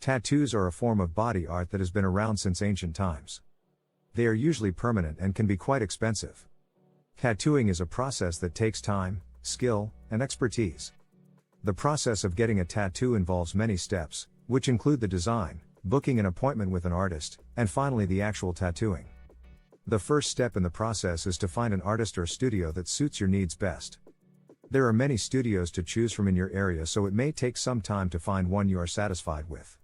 Tattoos are a form of body art that has been around since ancient times. They are usually permanent and can be quite expensive. Tattooing is a process that takes time, skill, and expertise. The process of getting a tattoo involves many steps, which include the design, booking an appointment with an artist, and finally the actual tattooing. The first step in the process is to find an artist or studio that suits your needs best. There are many studios to choose from in your area, so it may take some time to find one you are satisfied with.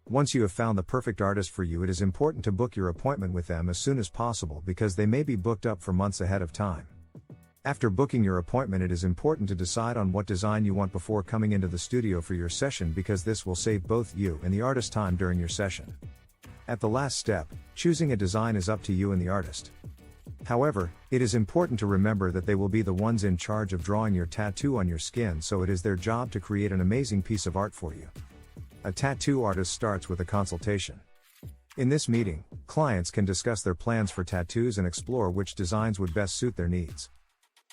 Once you have found the perfect artist for you, it is important to book your appointment with them as soon as possible because they may be booked up for months ahead of time. After booking your appointment, it is important to decide on what design you want before coming into the studio for your session, because this will save both you and the artist time during your session. At the last step, choosing a design is up to you and the artist. However, it is important to remember that they will be the ones in charge of drawing your tattoo on your skin, so it is their job to create an amazing piece of art for you. A tattoo artist starts with a consultation. In this meeting, clients can discuss their plans for tattoos and explore which designs would best suit their needs.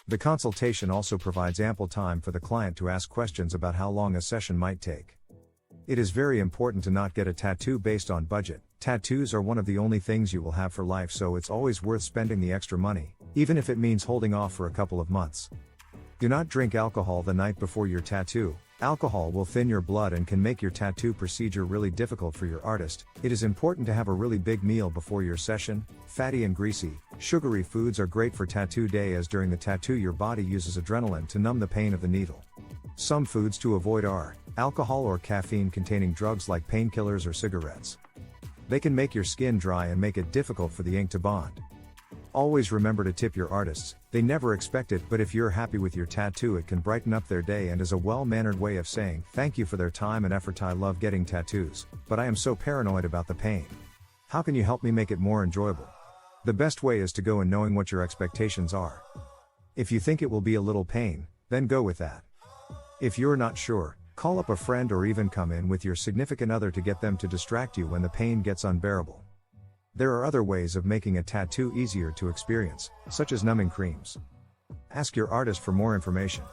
The consultation also provides ample time for the client to ask questions about how long a session might take. It is very important to not get a tattoo based on budget. Tattoos are one of the only things you will have for life, so it's always worth spending the extra money, even if it means holding off for a couple of months. Do not drink alcohol the night before your tattoo. Alcohol will thin your blood and can make your tattoo procedure really difficult for your artist. It is important to have a really big meal before your session. Fatty and greasy, sugary foods are great for tattoo day, as during the tattoo your body uses adrenaline to numb the pain of the needle. Some foods to avoid are alcohol or caffeine-containing drugs like painkillers or cigarettes. They can make your skin dry and make it difficult for the ink to bond. Always remember to tip your artists. They never expect it, but if you're happy with your tattoo, it can brighten up their day and is a well-mannered way of saying thank you for their time and effort. I love getting tattoos, but I am so paranoid about the pain. How can you help me make it more enjoyable? The best way is to go in knowing what your expectations are. If you think it will be a little pain, then go with that. If you're not sure, call up a friend or even come in with your significant other to get them to distract you when the pain gets unbearable. There are other ways of making a tattoo easier to experience, such as numbing creams. Ask your artist for more information.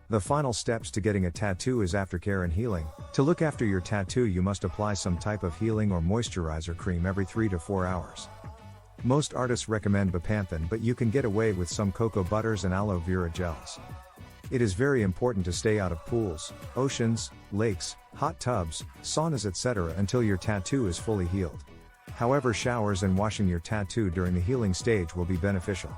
The final steps to getting a tattoo is aftercare and healing. To look after your tattoo, you must apply some type of healing or moisturizer cream every 3 to 4 hours. Most artists recommend bepanthen, but you can get away with some cocoa butters and aloe vera gels. It is very important to stay out of pools, oceans, lakes, hot tubs, saunas, etc. until your tattoo is fully healed. However, showers and washing your tattoo during the healing stage will be beneficial.